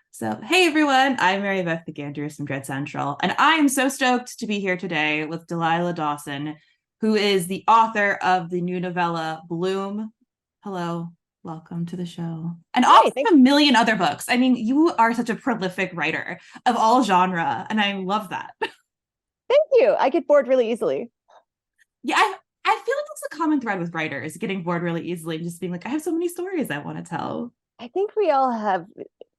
So, hey everyone, I'm Mary Beth McAndrews from Dread Central, and I am so stoked to be here today with Delilah Dawson, who is the author of the new novella Bloom. Hello, welcome to the show. And Hi, also a million other books. I mean, you are such a prolific writer of all genre, and I love that. thank you. I get bored really easily. Yeah, I feel like that's a common thread with writers, getting bored really easily and just being like, I have so many stories I want to tell. I think we all have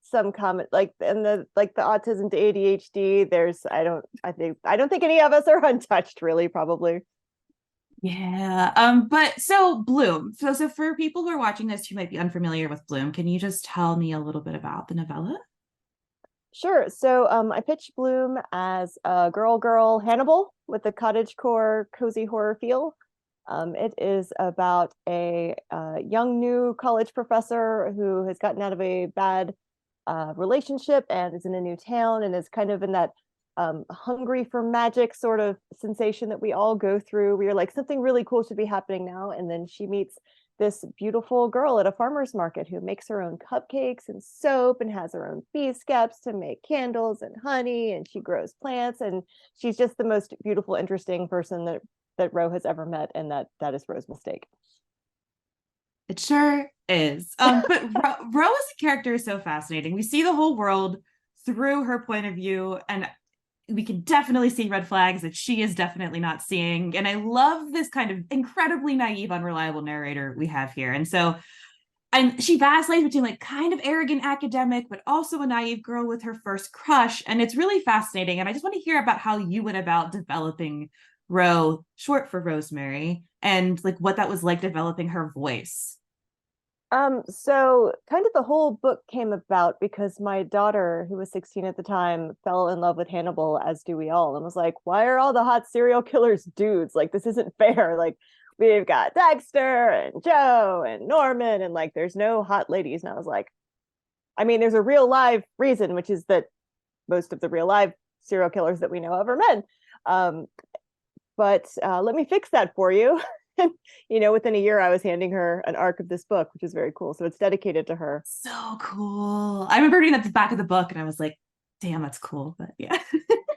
some comment like and the autism to ADHD. I don't think any of us are untouched really, probably. Yeah. But so Bloom. So for people who are watching this who might be unfamiliar with Bloom, can you just tell me a little bit about the novella? Sure. So I pitched Bloom as a girl Hannibal with a cottagecore cozy horror feel. It is about a young new college professor who has gotten out of a bad relationship and is in a new town and is kind of in that hungry for magic sort of sensation that we all go through. We are like, something really cool should be happening now. And then she meets this beautiful girl at a farmer's market who makes her own cupcakes and soap and has her own bee skeps to make candles and honey, and she grows plants, and she's just the most beautiful, interesting person that Roe has ever met, and that is Roe's mistake. It sure is. But Ro as a character is so fascinating. We see the whole world through her point of view, and we can definitely see red flags that she is definitely not seeing. And I love this kind of incredibly naive, unreliable narrator we have here. And so and she vacillates between like kind of arrogant academic, but also a naive girl with her first crush. And it's really fascinating. And I just want to hear about how you went about developing Ro, short for Rosemary, and like what that was like developing her voice. So kind of the whole book came about because my daughter, who was 16 at the time, fell in love with Hannibal, as do we all, and was like, why are all the hot serial killers dudes? Like, this isn't fair. Like, we've got Dexter and Joe and Norman, and like, there's no hot ladies. And I was like, I mean, there's a real live reason, which is that most of the real live serial killers that we know of are men. Um, but let me fix that for you. Within a year, I was handing her an arc of this book, which is very cool. So it's dedicated to her. So cool. I remember reading at the back of the book and I was like, damn, that's cool. But yeah.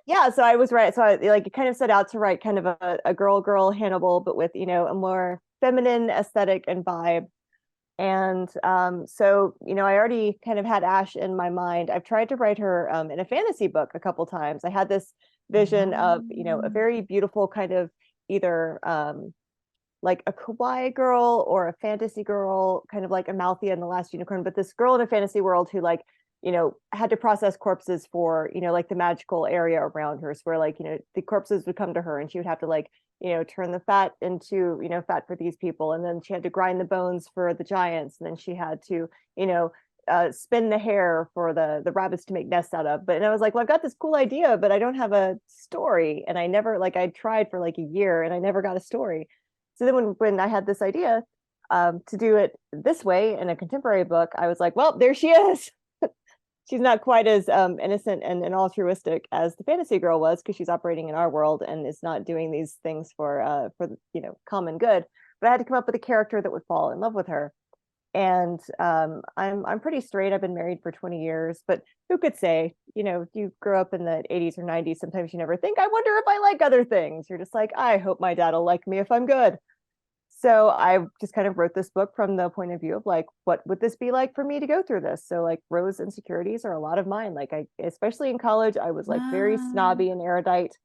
Yeah, so I was right. So I like, it kind of set out to write kind of a girl Hannibal, but with, a more feminine aesthetic and vibe. And I already kind of had Ash in my mind. I've tried to write her in a fantasy book a couple times. I had this vision of, a very beautiful kind of either like a kawaii girl or a fantasy girl, kind of like Amalthea in The Last Unicorn, but this girl in a fantasy world who like, had to process corpses for, like the magical area around her. So where like, the corpses would come to her and she would have to like, turn the fat into, fat for these people. And then she had to grind the bones for the giants. And then she had to, spin the hair for the rabbits to make nests out of. But and I was like, well, I've got this cool idea, but I don't have a story. And I never like I tried for like a year and I never got a story. So then when I had this idea to do it this way in a contemporary book, I was like, well, there she is. She's not quite as innocent and altruistic as the fantasy girl was, because she's operating in our world and is not doing these things for common good. But I had to come up with a character that would fall in love with her. And I'm pretty straight. I've been married for 20 years, but who could say, you grow up in the 80s or 90s, sometimes you never think, I wonder if I like other things. You're just like, I hope my dad will like me if I'm good. So I just kind of wrote this book from the point of view of like, what would this be like for me to go through this? So like Rose's insecurities are a lot of mine. Like especially in college, I was like very Wow. snobby and erudite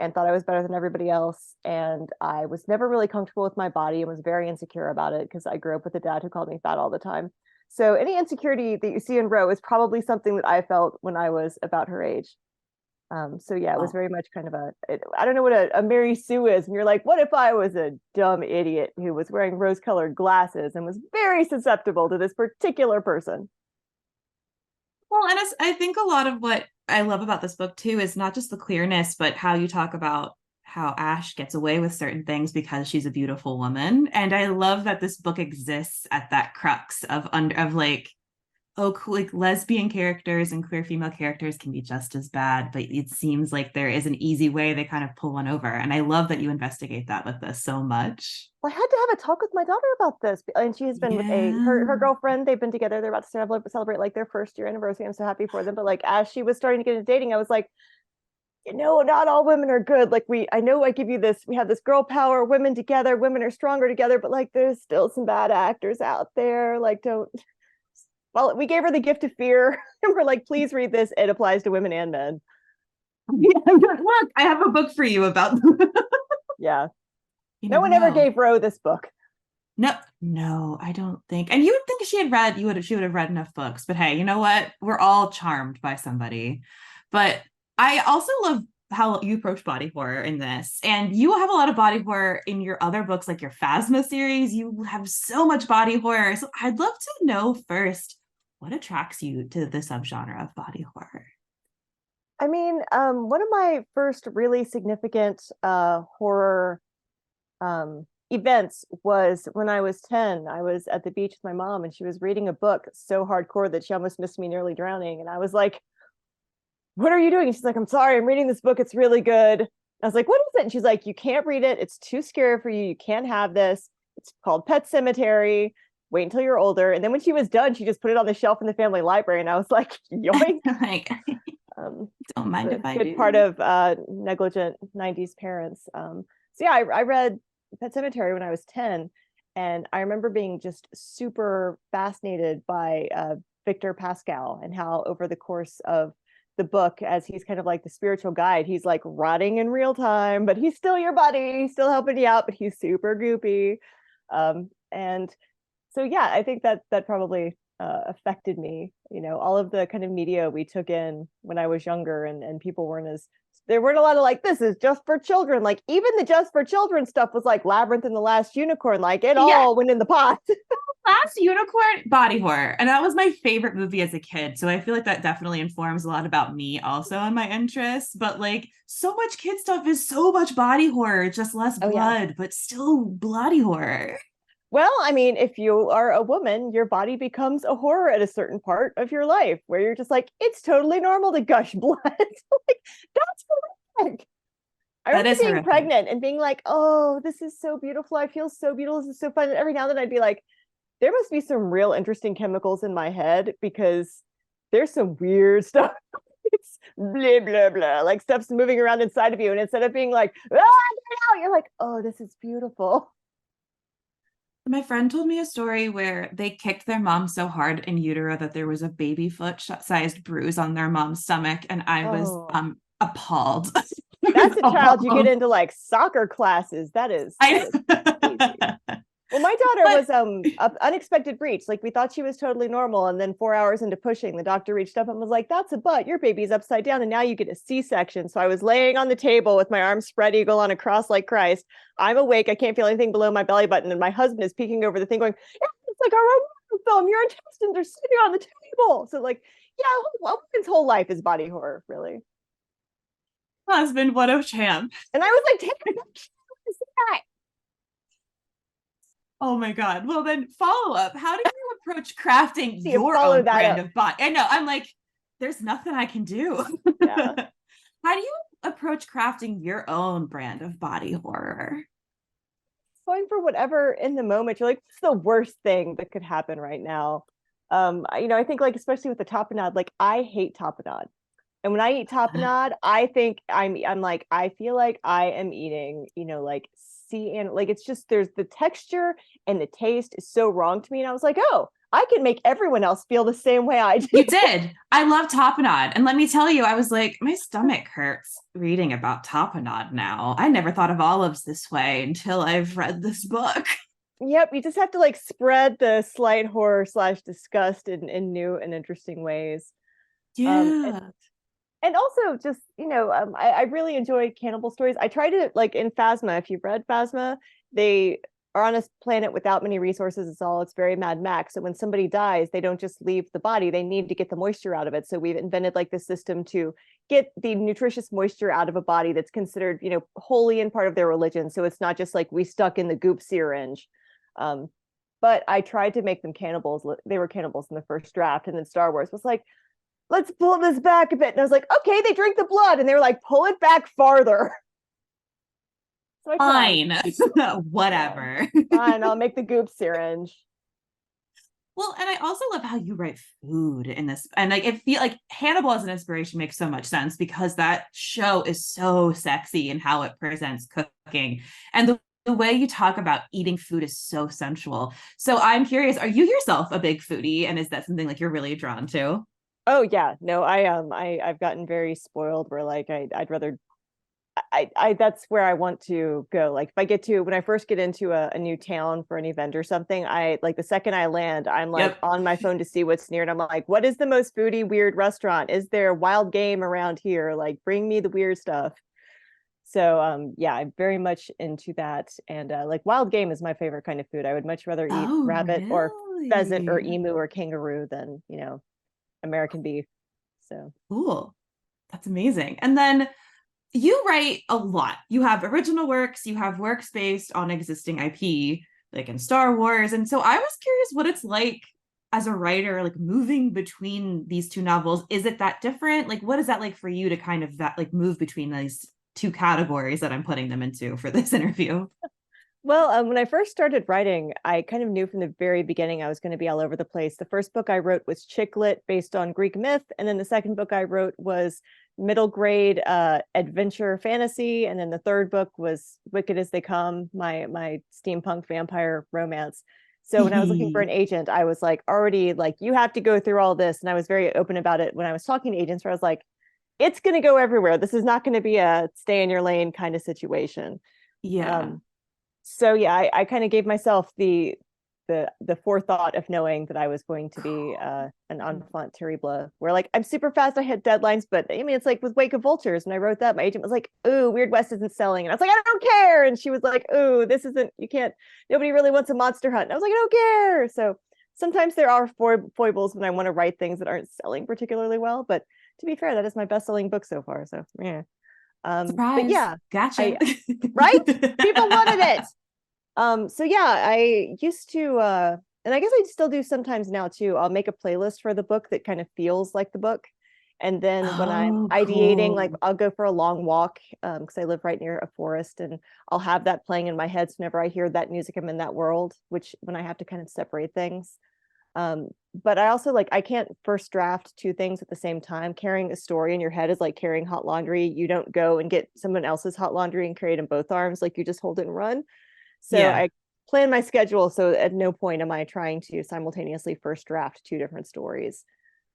and thought I was better than everybody else. And I was never really comfortable with my body and was very insecure about it because I grew up with a dad who called me fat all the time. So any insecurity that you see in Rose is probably something that I felt when I was about her age. So yeah, it was Oh, very much kind of I don't know what a Mary Sue is. And you're like, what if I was a dumb idiot who was wearing rose-colored glasses and was very susceptible to this particular person? well, and I think a lot of what I love about this book too is not just the clearness, but how you talk about how Ash gets away with certain things because she's a beautiful woman. And I love that this book exists at that crux of like oh, like lesbian characters and queer female characters can be just as bad, but it seems like there is an easy way they kind of pull one over. And I love that you investigate that with this so much. Well, I had to have a talk with my daughter about this, and she has been with a her Yeah. girlfriend. They've been together. They're about to celebrate like their first year anniversary. I'm so happy for them. But like as she was starting to get into dating, I was like, not all women are good. Like I know I give you this, we have this girl power, women together, women are stronger together, but like there's still some bad actors out there. Like don't. Well, we gave her the gift of fear, and we're like, please read this. It applies to women and men. Look, I have a book for you about Yeah. you No never one ever know. gave Ro this book. No, no, I don't think. And you would think she would have read enough books. But hey, you know what? We're all charmed by somebody. But I also love how you approach body horror in this. And you have a lot of body horror in your other books, like your Phasma series. You have so much body horror. So I'd love to know first what attracts you to the subgenre of body horror. I mean, one of my first really significant horror events was when I was 10. I was at the beach with my mom and she was reading a book so hardcore that she almost missed me nearly drowning. And I was like, what are you doing? And she's like, I'm sorry, I'm reading this book. It's really good. I was like, what is it? And she's like, you can't read it. It's too scary for you. You can't have this. It's called Pet Cemetery. Wait until you're older. And then when she was done, she just put it on the shelf in the family library. And I was like, yoink. Like, don't mind A if I good part do. of negligent 90s parents. So yeah, I read Pet Cemetery when I was 10, and I remember being just super fascinated by Victor Pascal and how over the course of the book, as he's kind of like the spiritual guide, he's like rotting in real time, but he's still your buddy, he's still helping you out, but he's super goopy. And so yeah, I think that probably affected me. All of the kind of media we took in when I was younger, and people weren't as there weren't a lot of like this is just for children. Like even the just for children stuff was like Labyrinth and the Last Unicorn. Like it Yeah, all went in the pot. Last Unicorn, body horror. And that was my favorite movie as a kid. So I feel like that definitely informs a lot about me also and my interests. But like so much kid stuff is so much body horror, just less Oh yeah. blood, but still bloody horror. Well, I mean, if you are a woman, your body becomes a horror at a certain part of your life where you're just like, it's totally normal to gush blood. Like, that's horrific. I That remember is being horrific. pregnant and being like, oh, this is so beautiful. I feel so beautiful. This is so fun. And every now and then I'd be like, there must be some real interesting chemicals in my head because there's some weird stuff. It's blah, blah, blah. Like stuff's moving around inside of you. And instead of being like, you're like, oh, this is beautiful. My friend told me a story where they kicked their mom so hard in utero that there was a baby foot sized bruise on their mom's stomach. And I was Oh, appalled. I was that's a child you get appalled. into like soccer classes. That is I crazy. Well, my daughter but was unexpected breach. Like we thought she was totally normal, and then 4 hours into pushing, the doctor reached up and was like, "That's a butt. Your baby's upside down, and now you get a C-section." So I was laying on the table with my arms spread eagle on a cross like Christ. I'm awake. I can't feel anything below my belly button, and my husband is peeking over the thing, going, yeah, "It's like our film. Your intestines are sitting on the table." So like, yeah, a woman's whole life is body horror, really. husband, what a champ. And I was like, "Take that." Oh my God. Well, then follow up. How do you approach crafting So you your follow own that brand up. of body? I know. I'm like, there's nothing I can do. Yeah. How do you approach crafting your own brand of body horror? Going for whatever in the moment. You're like, what's the worst thing that could happen right now? I think like especially with the tapenade, like I hate tapenade. And when I eat tapenade, I think I'm like, I feel like I am eating, like sea and like it's just there's the texture and the taste is so wrong to me. And I was like, oh, I can make everyone else feel the same way I do. You did. I love tapenade. And let me tell you, I was like, my stomach hurts reading about tapenade now. I never thought of olives this way until I've read this book. Yep, you just have to like spread the slight horror slash disgust in new and interesting ways. Um, Yeah. and also just I really enjoy cannibal stories. I try to like in Phasma, if you've read Phasma, they are on a planet without many resources. It's very Mad Max. So when somebody dies, they don't just leave the body, they need to get the moisture out of it. So we've invented like this system to get the nutritious moisture out of a body that's considered holy and part of their religion. So it's not just like we stuck in the goop syringe. um, but I tried to make them cannibals. They were cannibals in the first draft, and then Star Wars was like, let's pull this back a bit. And I was like, okay, they drink the blood, and they were like, pull it back farther. So I tried. Fine. Yeah. Whatever. Fine, I'll make the goop syringe. Well, and I also love how you write food in this. And like it feel like Hannibal as an inspiration makes so much sense because that show is so sexy in how it presents cooking. And the way you talk about eating food is so sensual. So I'm curious, are you yourself a big foodie? And is that something like you're really drawn to? Oh yeah, no, I've gotten very spoiled where like I'd rather that's where I want to go. Like if I get to when I first get into a new town for an event or something, I like the second I land, I'm like Yep. on my phone to see what's near, and I'm like, what is the most foodie weird restaurant? Is there wild game around here? Like bring me the weird stuff. So yeah, I'm very much into that. And like wild game is my favorite kind of food. I would much rather eat Oh, rabbit or pheasant or really? emu or kangaroo than, American beef. So Cool. That's amazing. And then you write a lot. You have original works, you have works based on existing IP, like in Star Wars. And so I was curious what it's like as a writer, like moving between these two novels. Is it that different? Like, what is that like for you to kind of that like move between these two categories that I'm putting them into for this interview? well, when I first started writing, I kind of knew from the very beginning I was going to be all over the place. The first book I wrote was chick lit based on Greek myth, and then the second book I wrote was middle grade adventure fantasy, and then the third book was Wicked as They Come, my steampunk vampire romance. So when I was looking for an agent, I was like already like, you have to go through all this, and I was very open about it when I was talking to agents, where I was like, it's going to go everywhere. This is not going to be a stay in your lane kind of situation. Yeah. Um, so yeah, I kind of gave myself the forethought of knowing that I was going to be an enfant terrible, where like I'm super fast, I hit deadlines, but I mean it's like with Wake of Vultures, when I wrote that, my agent was like, "Ooh, Weird West isn't selling," and I was like, "I don't care," and she was like, "Ooh, this isn't, you can't, nobody really wants a monster hunt," and I was like, "I don't care." So sometimes there are foibles when I want to write things that aren't selling particularly well, but to be fair, that is my best-selling book so far. So yeah, but Surprise. yeah, Gotcha. I right, people wanted it. So yeah, I used to and I guess I still do sometimes now too. I'll make a playlist for the book that kind of feels like the book. And then when I'm Oh, ideating, like cool. I'll go for a long walk because I live right near a forest, and I'll have that playing in my head. So whenever I hear that music, I'm in that world, which when I have to kind of separate things. Um, but I also like I can't first draft two things at the same time. Carrying a story in your head is like carrying hot laundry. You don't go and get someone else's hot laundry and carry it in both arms. Like you just hold it and run. So Yeah. I plan my schedule so at no point am I trying to simultaneously first draft two different stories.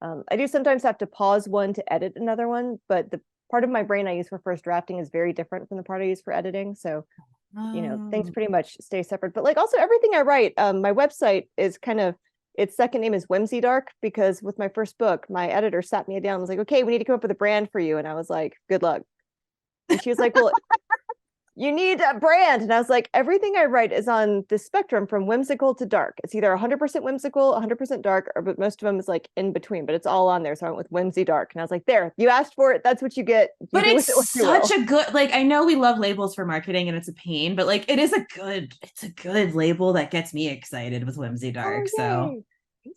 I do sometimes have to pause one to edit another one, but the part of my brain I use for first drafting is very different from the part I use for editing. So, things Oh, pretty much stay separate. But like also everything I write, my website is kind of, its second name is Whimsy Dark, because with my first book, my editor sat me down and was like, okay, we need to come up with a brand for you. And I was like, good luck. And she was like, well, you need a brand. And I was like, everything I write is on the spectrum from whimsical to dark. It's either 100% whimsical, 100% dark, or but most of them is like in between, but it's all on there. So I went with whimsy dark. And I was like, there, you asked for it. That's what you get. You but do it's with it what you such will. a good like I know we love labels for marketing and it's a pain, but like it's a good label that gets me excited with Whimsy Oh, Dark. So yay.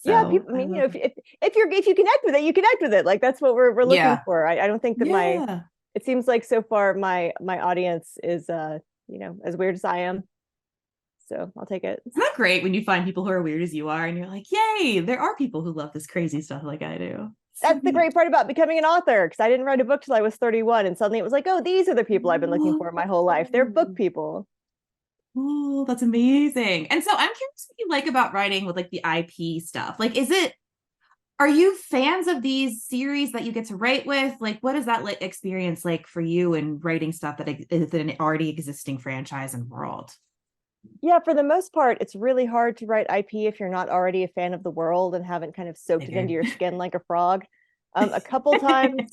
Yeah, so people, I I mean, love if you connect with it, you connect with it. Like that's what we're looking yeah. for. I don't think that Yeah. it seems like so far my audience is as weird as I am. So I'll take it. Isn't that great when you find people who are weird as you are and you're like, yay, there are people who love this crazy stuff like I do. So That's the neat. great part about becoming an author, because I didn't write a book till I was 31, and suddenly it was like, oh, these are the people I've been looking for my whole life. They're book people. Oh, that's amazing. And so I'm curious what you like about writing with like the IP stuff. Like, are you fans of these series that you get to write with? Like, what is that like experience like for you in writing stuff that is an already existing franchise and world? Yeah, for the most part, it's really hard to write IP if you're not already a fan of the world and haven't kind of soaked it into Figured. your skin like a frog. A couple times,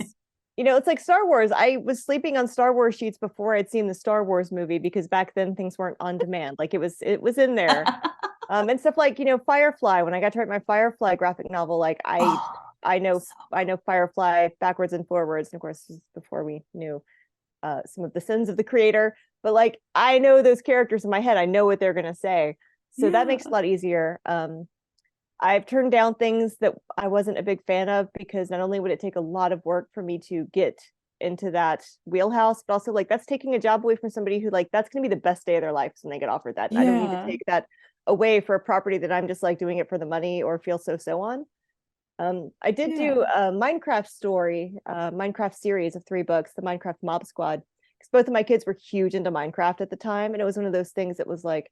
it's like Star Wars. I was sleeping on Star Wars sheets before I'd seen the Star Wars movie, because back then things weren't on demand. Like it was in there. And stuff like, Firefly. When I got to write my Firefly graphic novel, like Oh, I know so I know Firefly backwards and forwards. And of course, this is before we knew some of the sins of the creator. But like I know those characters in my head. I know what they're gonna say. So that makes it a lot easier. I've turned down things that I wasn't a big fan of because not only would it take a lot of work for me to get into that wheelhouse, but also like that's taking a job away from somebody who like that's going to be the best day of their lives when they get offered that. And I don't need to Yeah. take that away for a property that I'm just like doing it for the money or feel so on. I did do Yeah. a Minecraft story, Minecraft series of 3 books, the Minecraft Mob Squad, because both of my kids were huge into Minecraft at the time, and it was one of those things that was like,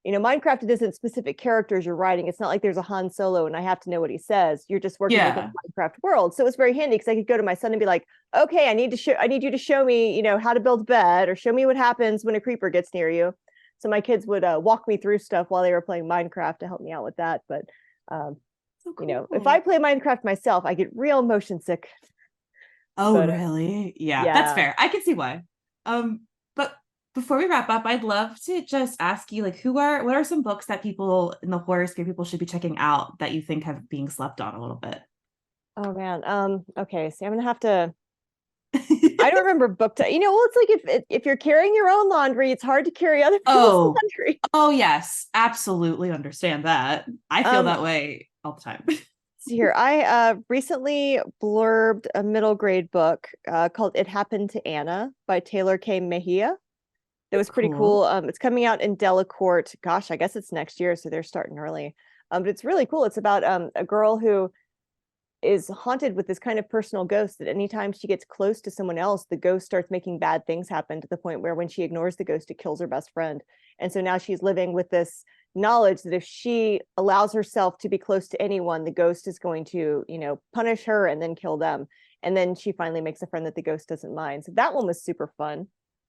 Minecraft, it isn't specific characters you're writing. It's not like there's a Han Solo and I have to know what he says. You're just working within Yeah. the Minecraft world. So it was very handy because I could go to my son and be like, okay, I need you to show me, how to build a bed or show me what happens when a creeper gets near you. So my kids would walk me through stuff while they were playing Minecraft to help me out with that. But um, So if I cool. play Minecraft myself, I get real motion sick. Oh, But really? Yeah, that's yeah. fair. I can see why. But before we wrap up, I'd love to just ask you, like, what are some books that people in the horror sphere people should be checking out that you think have being slept on a little bit? Oh man. Okay. See, I'm gonna have to. I don't remember well, it's like if you're carrying your own laundry, it's hard to carry other people's Oh, laundry. oh yes, absolutely understand that. I feel Um, that way all the time. See here, I recently blurbed a middle grade book called "It Happened to Anna" by Taylor K. Mejia. That Oh, was pretty cool. cool. It's coming out in Delacorte. Gosh, I guess it's next year, so they're starting early. But it's really cool. It's about a girl who is haunted with this kind of personal ghost that anytime she gets close to someone else, the ghost starts making bad things happen to the point where when she ignores the ghost, it kills her best friend. And so now she's living with this knowledge that if she allows herself to be close to anyone, the ghost is going to, punish her and then kill them. And then she finally makes a friend that the ghost doesn't mind. So that one was super fun.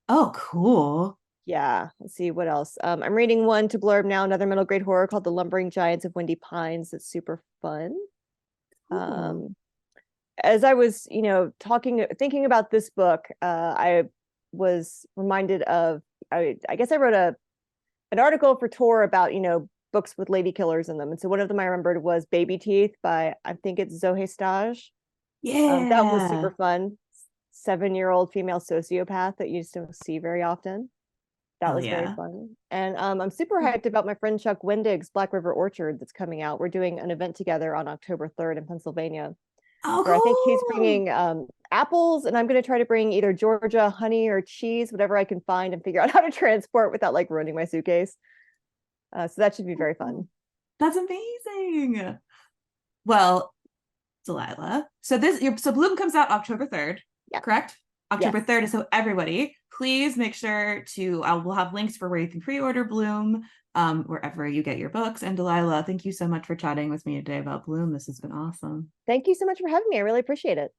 Oh, cool. Yeah, let's see what else. I'm reading one to blurb now, another middle grade horror called The Lumbering Giants of Windy Pines. It's super fun. Cool. Um, as I was, thinking about this book, I was reminded of, I guess I wrote an article for Tor about, books with lady killers in them. And so one of them I remembered was Baby Teeth by, I think it's Zoe Stage. That was super Yeah. fun. 7-year-old female sociopath that you just don't see very often. That Hell was very yeah. fun. And I'm super hyped about my friend Chuck Wendig's Black River Orchard that's coming out. We're doing an event together on October 3rd in Pennsylvania, where I think he's Oh, cool. bringing apples, and I'm going to try to bring either Georgia honey or cheese, whatever I can find, and figure out how to transport without like ruining my suitcase. So that should be very fun. That's amazing. Well, Delilah. So Bloom comes out October 3rd, Yeah. correct? October Yes. 3rd. So everybody, please make sure to we'll have links for where you can pre-order Bloom, wherever you get your books. And Delilah, thank you so much for chatting with me today about Bloom. This has been awesome. Thank you so much for having me. I really appreciate it.